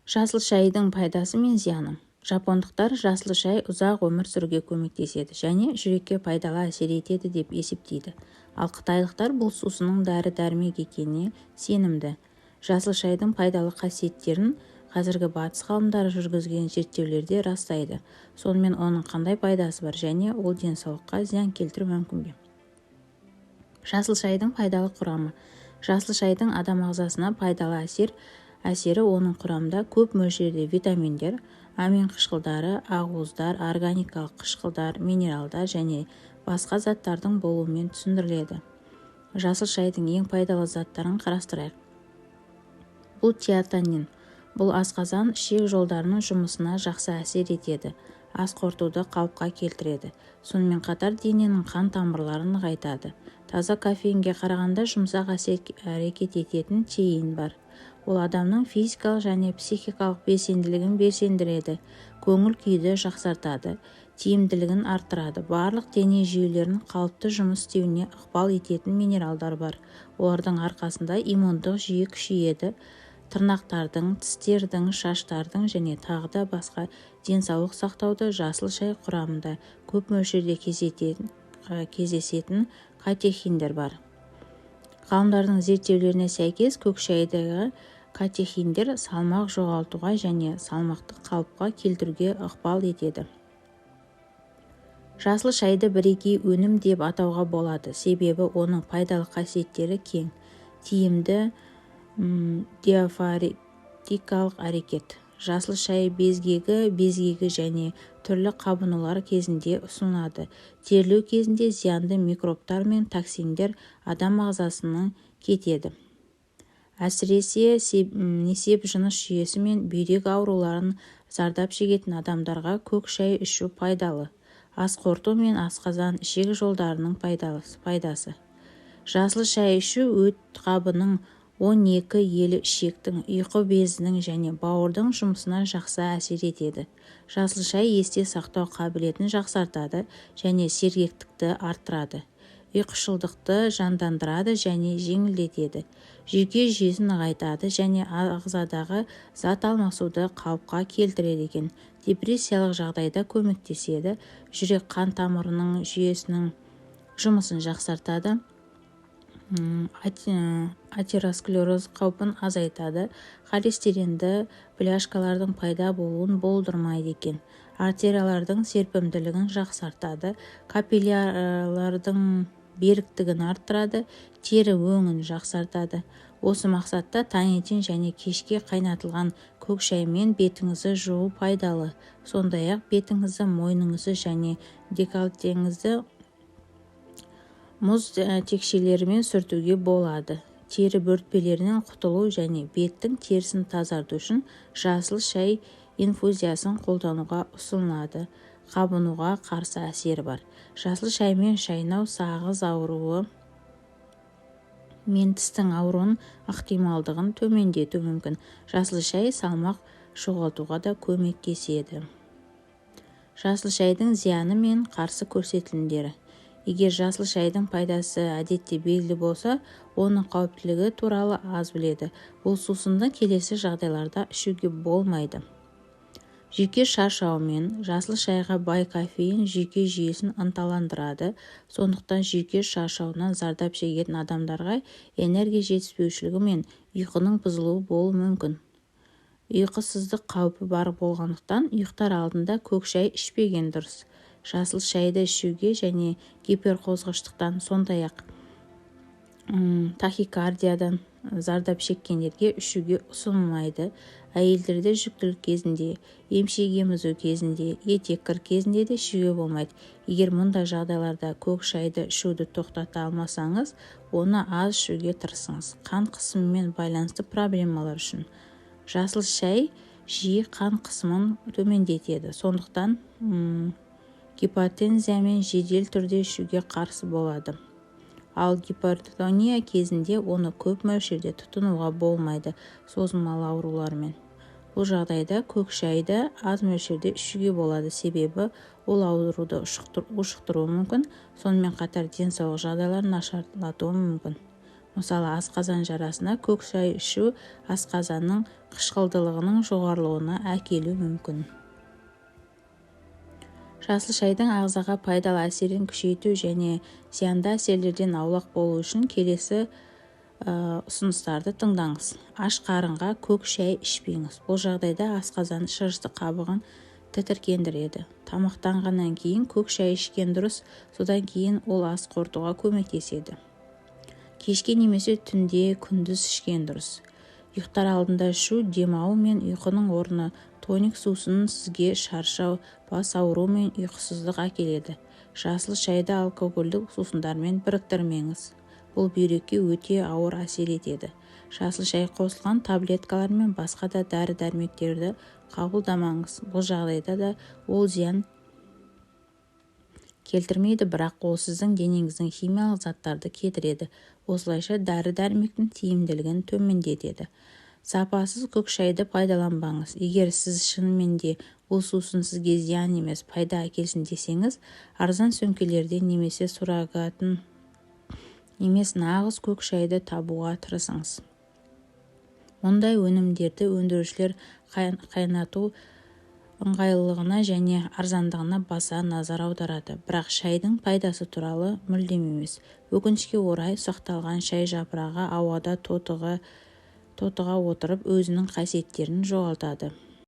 Жасыл шайдың пайдасы мен зияны. Жапондықтар жасыл шай ұзақ өмір сүруге көмектеседі және жүрекке пайдалы әсер етеді деп есептейді. Ал қытайлықтар бұл сусынның дәрі-дәрмек екеніне сенімді. Жасыл шайдың пайдалы қасиеттерін қазіргі батыс ғалымдары жүргізген зерттеулерде растайды. Сонымен оның қандай пайдасы бар және ол денсаулыққа зиян келтіруі мүмкін бе? Жасыл шайдың пайдалы құрамы. Жасыл шайдың адам ағзасына пайдалы әсері оның құрамында көп мөлшерде витаминдер, амин қышқылдары, ақуыздар, органикалық қышқылдар, минералдар және басқа заттардың болуымен түсіндіріледі. Жасыл шайдың ең пайдалы заттарын қарастырайық. Бұл тиотанин. Бұл асқазан ішек жолдарының жұмысына жақсы әсер етеді. Ас қорытуды қалыпқа келтіреді. Сонымен қатар дененің қан тамырларын нығайтады. Таза кофеинге қарағанда жұмсақ әрекет ететін теин бар. Ол адамның физикалық және психикалық белсенділігін белсендіреді, көңіл күйді жақсартады, тиімділігін арттырады. Барлық дене жүйелерінің қалыпты жұмыс істеуіне ықпал ететін минералдар бар. Олардың арқасында иммундық жүйе күшейеді. Тырнақтардың, тістердің, шаштардың және тағы да басқа денсаулық сақтауды жасыл шай құрамында көп мөлшерде кездесетін катехиндер бар. Ғалымдардың зерттеулеріне сәйкес көк шайдағы катехиндер салмақ жоғалтуға және салмақты қалыпқа келтіруге ықпал етеді. Жасыл шайды бірегей өнім деп атауға болады, себебі оның пайдалы қасиеттері кең. Тиімді диафоретикалық әрекет. Жасыл шай безгегі және түрлі қабынулар кезінде ұсынылады. Терлеу кезінде зиянды микробтар мен токсиндер адам ағзасынан кетеді. Әсіресе несеп жыныс жүйесі мен бүйрек ауруларын зардап шегетін адамдарға көк шай ішу пайдалы. Ас қорыту мен асқазан ішек жолдарының пайдасы. Жасыл шай ішу өт қабының 12 елі ішектің, ұйқы безінің және бауырдың жұмысына жақсы әсер етеді. Жасыл шай есте сақтау қабілетін жақсартады және сергектікті арттырады. Ұйқышылдықты жандандырады және жеңілдетеді. Жүйке жүйесін нығайтады және ағзадағы зат алмасуды қалыпқа келтіреді екен. Депрессиялық жағдайда көмектеседі. Жүрек қан тамырының жүйесінің жұмысын жақсартады. Атеросклероз қаупін азайтады. Холестеринді бляшкалардың пайда болуын болдырмайды екен. Артериялардың серпімділігін жақсартады. Капиллялардың беріктігін арттырады. Тері өңін жақсартады. Осы мақсатта таңертең және кешке қайнатылған көк шаймен бетіңізді жуу пайдалы. Сондай-ақ бетіңізді, мойныңызды және декольтеңізді мұз текшелерімен сүртуге болады. Тері бөртпелерінен құтылу және беттің терісін тазарту үшін жасыл шай инфузиясын қолдануға ұсынылады. Қабынуға қарсы әсері бар. Жасыл шаймен шайнау сағыз ауруы мен тістің ауруын ықтималдығын төмендету мүмкін. Жасыл шай салмақ жоғалтуға да көмектеседі. Жасыл шайдың зияны мен қарсы көрсетілімдері. Егер жасыл шайдың пайдасы әдетте белгілі болса, оның қауіптілігі туралы аз біледі. Бұл сусынды келесі жағдайларда ішуге болмайды. Жүйке шаршауымен жасыл шайға бай кофеин жүйке жүйесін ынталандырады. Сондықтан жүйке шаршауынан зардап шегетін адамдарға энергия жетіспеушілігі мен ұйқының бұзылуы болуы мүмкін. Ұйқысыздық қаупі бар болғандықтан ұйықтар алдында көк шай ішпеген дұрыс. Жасыл шайды ішуге және гиперқозғаштықтан, сондай-ақ тахикардиядан зардап шеккендерге ішуге ұсынылмайды. Әйелдерде жүктілік кезінде, емшек емізу кезінде, етеккір кезінде де ішуге болмайды. Егер мұндай жағдайларда көк шайды ішуді тоқтата алмасаңыз, оны аз ішуге тырысыңыз. Қан қысымымен байланысты проблемалар үшін. Жасыл шай жиі қан қысымын төмендетеді. Сондықтан гипотензиямен жедел түрде ішуге қарсы болады. Ал гипертония кезінде оны көп мөлшерде тұтынуға болмайды, созылмалы аурулармен. Бұл жағдайда көк шайды аз мөлшерде ішуге болады, себебі ол ауруды ушықтыруы мүмкін, сонымен қатар денсаулық жағдайларын нашарлатуы мүмкін. Мысалы, асқазан жарасына көк шай ішу асқазанның қышқылдылығының жоғарылауына әкелуі мүмкін. Жасыл шайдың ағзаға пайдалы әсерін күшейту және зиянды әсерлерден аулақ болу үшін келесі ұсыныстарды тыңдаңыз. Аш қарынға көк шай ішпеңіз. Бұл жағдайда асқазан шырышты қабығын тітіркендіреді. Тамақтанғаннан кейін көк шай ішкен дұрыс, содан кейін ол ас қорытуға көмектеседі. Кешке немесе түнде, күндіз ішкен дұрыс. Ұйықтар алдында ішу демалу мен ұйқының орны. Тоник сусынын сізге шаршау, бас ауруы мен ұйқысыздық әкеледі. Жасыл шайды алкогольдік сусындармен біріктірмеңіз. Бұл бүйрекке өте ауыр әсер етеді. Жасыл шай қосылған таблеткалар мен басқа да дәрі-дәрмектерді қабылдамаңыз. Бұл жағдайда да ол зиян келтірмейді, бірақ ол сіздің денеңіздің химиялық заттарды кетіреді. Осылайша дәрі-дәрмектің тиімділігін төмендетеді. Сапасыз көк шайды пайдаланбаңыз. Егер сіз шынымен де бұл сусын сізге зиян емес, пайда әкелсін десеңіз, арзан сөмкелерден немесе суррогатын емес нағыз көк шайды табуға тырысыңыз. Мұндай өнімдерді өндірушілер қайнату ыңғайлылығына және арзандығына баса назар аударады, бірақ шайдың пайдасы туралы мүлдем емес. Өкінішке орай, сақталған шай жапырағы ауада тотыға отырып өзінің қасиеттерін жоғалтады.